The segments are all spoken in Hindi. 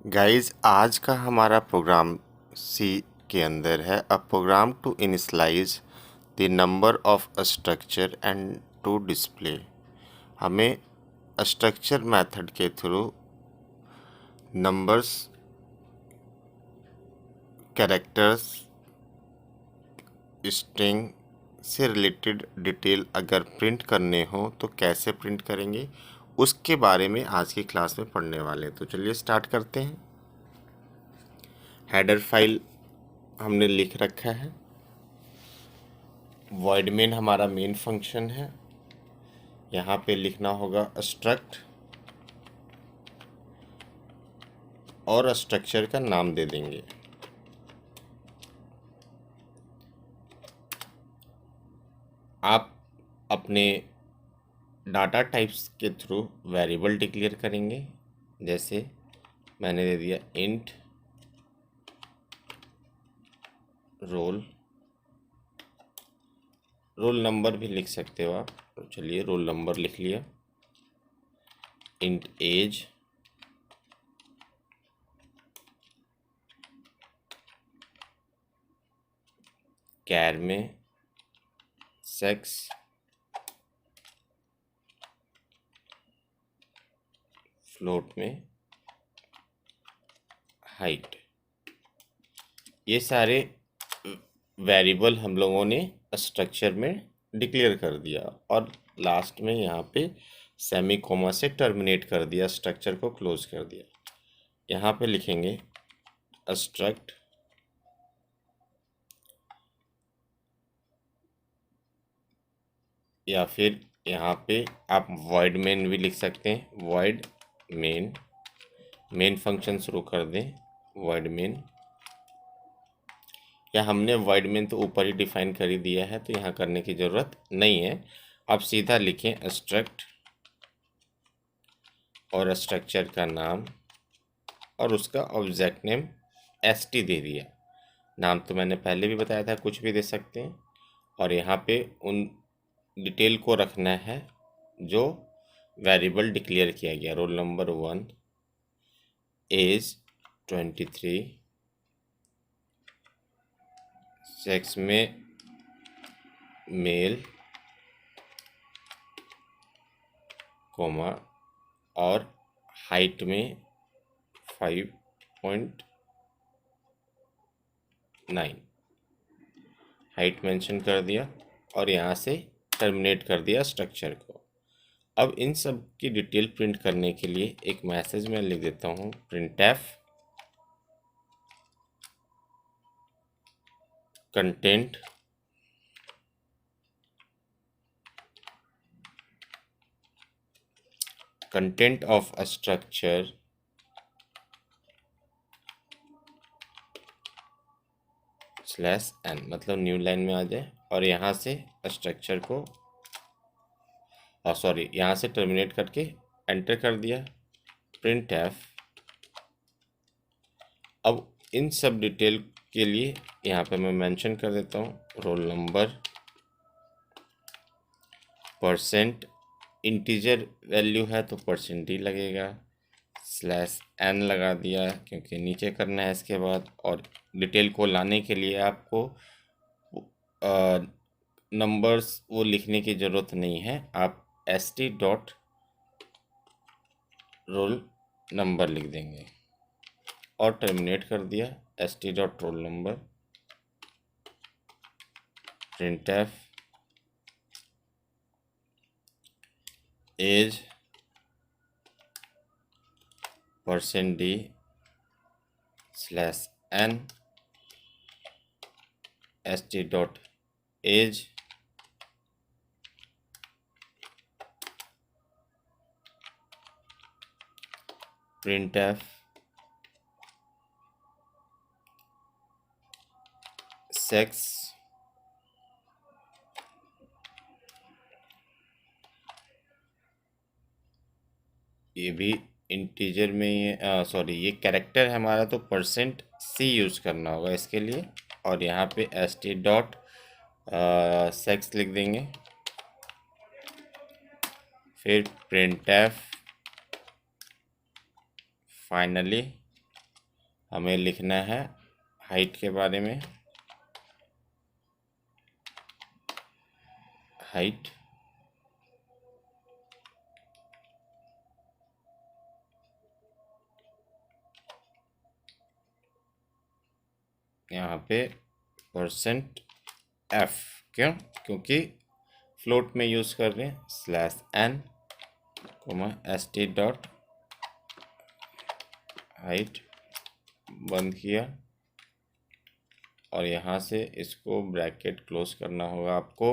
गाइस आज का हमारा प्रोग्राम सी के अंदर है a program to initialise the number of structure and to display. हमें स्ट्रक्चर मेथड के थ्रू नंबर्स, कैरेक्टर्स, स्ट्रिंग से रिलेटेड डिटेल अगर प्रिंट करने हो तो कैसे प्रिंट करेंगे, उसके बारे में आज की क्लास में पढ़ने वाले हैं। तो चलिए स्टार्ट करते हैं। हेडर फाइल हमने लिख रखा है। वॉइड मेन हमारा मेन फंक्शन है। यहाँ पे लिखना होगा स्ट्रक्ट और स्ट्रक्चर का नाम दे देंगे। आप अपने डाटा टाइप्स के थ्रू वेरिएबल डिक्लेयर करेंगे। जैसे मैंने दे दिया इंट रोल नंबर भी लिख सकते हो आप। तो चलिए रोल नंबर लिख लिया। इंट एज, कैर में सेक्स, फ्लोट में हाइट। ये सारे वेरिएबल हम लोगों ने स्ट्रक्चर में डिक्लेयर कर दिया और लास्ट में यहाँ पे सेमी कोमा से टर्मिनेट कर दिया, स्ट्रक्चर को क्लोज कर दिया। यहाँ पे लिखेंगे स्ट्रक्ट या फिर यहाँ पे आप वॉइड मेन भी लिख सकते हैं। वॉइड मेन फंक्शन शुरू कर दें वॉइड मेन, या हमने वॉइड मेन तो ऊपर ही डिफाइन कर ही दिया है तो यहाँ करने की ज़रूरत नहीं है। आप सीधा लिखें स्ट्रक्ट और स्ट्रक्चर का नाम और उसका ऑब्जेक्ट नेम st दे दिया। नाम तो मैंने पहले भी बताया था, कुछ भी दे सकते हैं। और यहाँ पे उन डिटेल को रखना है जो वेरिएबल डिक्लेयर किया गया। रोल नंबर 1, एज 23, सेक्स में मेल, कोमा, और हाइट में 5.9 हाइट मेंशन कर दिया और यहाँ से टर्मिनेट कर दिया स्ट्रक्चर को। अब इन सब की डिटेल प्रिंट करने के लिए एक मैसेज मैं लिख देता हूँ, printf content of a structure /n, मतलब न्यू लाइन में आ जाए और यहाँ से स्ट्रक्चर को यहाँ से टर्मिनेट करके एंटर कर दिया printf। अब इन सब डिटेल के लिए यहाँ पे मैं मेंशन कर देता हूँ roll number, percent integer value है तो %d लगेगा, /n लगा दिया क्योंकि नीचे करना है इसके बाद। और डिटेल को लाने के लिए आपको नंबर्स वो लिखने की ज़रूरत नहीं है, आप st.roll नंबर लिख देंगे और टर्मिनेट कर दिया st.roll number. printf age %d /n st.age printf sex ये भी इंटीजर में ये कैरेक्टर है हमारा तो %c यूज़ करना होगा इसके लिए। और यहाँ पे st.sex लिख देंगे। फिर printf फाइनली हमें लिखना है हाइट के बारे में। हाइट यहाँ पे %f, क्यों? क्योंकि फ्लोट में यूज़ कर रहे हैं। /n st डॉट हाइट बंद किया और यहाँ से इसको ब्रैकेट क्लोज करना होगा आपको,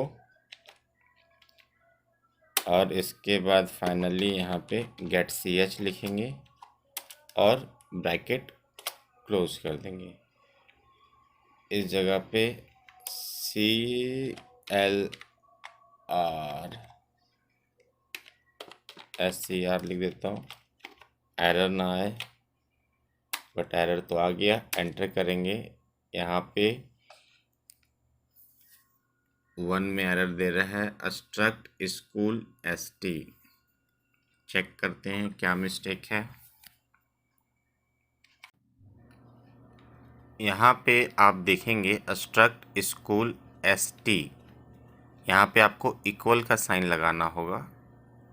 और इसके बाद फाइनली यहाँ पे गेट ch लिखेंगे और ब्रैकेट क्लोज कर देंगे। इस जगह पे SCR लिख देता हूँ, एरर ना आए, बट एरर तो आ गया। एंटर करेंगे, यहाँ पे 1 में एरर दे रहा है अस्ट्रक्ट स्कूल ST। चेक करते हैं क्या मिस्टेक है। यहाँ पे आप देखेंगे अस्ट्रक्ट स्कूल ST, यहाँ पे आपको इक्वल का साइन लगाना होगा।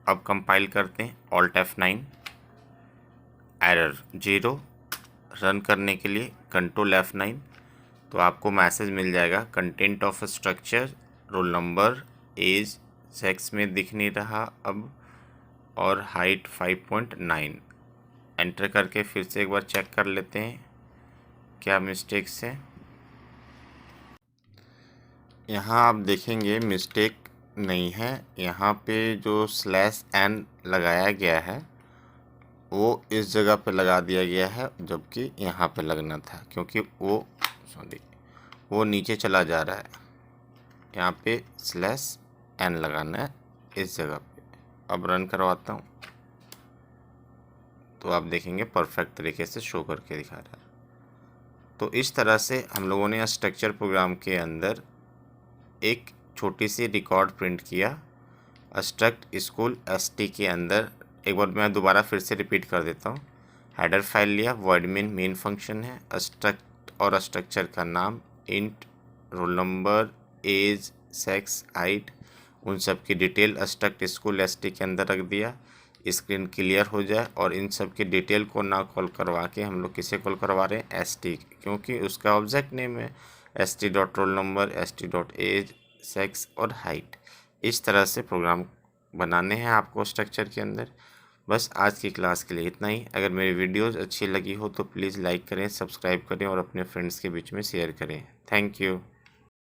अब कंपाइल करते हैं, Alt F9, एरर 0। रन करने के लिए Control F9, तो आपको मैसेज मिल जाएगा content of structure roll number age sex में दिख नहीं रहा अब, और हाइट 5.9। एंटर करके फिर से एक बार चेक कर लेते हैं क्या मिस्टेक्स है। यहाँ आप देखेंगे मिस्टेक नहीं है। यहाँ पे जो /n लगाया गया है वो इस जगह पे लगा दिया गया है, जबकि यहाँ पे लगना था, क्योंकि वो नीचे चला जा रहा है। यहाँ पे /n लगाना है इस जगह पे। अब रन करवाता हूँ तो आप देखेंगे परफेक्ट तरीके से शो करके दिखा रहा है। तो इस तरह से हम लोगों ने स्ट्रक्चर प्रोग्राम के अंदर एक छोटी सी रिकॉर्ड प्रिंट किया अस्ट्रक्ट स्कूल ST के अंदर। एक बार मैं दोबारा फिर से रिपीट कर देता हूँ। हेडर फाइल लिया, void मेन फंक्शन है, अस्ट्रक्ट और स्ट्रक्चर का नाम, int, roll number, age, sex, height, उन सब की डिटेल अस्ट्रक्ट स्कूल ST के अंदर रख दिया। स्क्रीन क्लियर हो जाए और इन सब की डिटेल को ना कॉल करवा के हम लोग किसे कॉल करवा रहे हैं, ST, क्योंकि उसका ऑब्जेक्ट नेम है ST dot roll number, ST dot age, sex और हाइट। इस तरह से प्रोग्राम बनाने हैं आपको स्ट्रक्चर के अंदर। बस आज की क्लास के लिए इतना ही। अगर मेरी वीडियोज़ अच्छी लगी हो तो प्लीज़ लाइक करें, सब्सक्राइब करें और अपने फ्रेंड्स के बीच में शेयर करें। Thank you.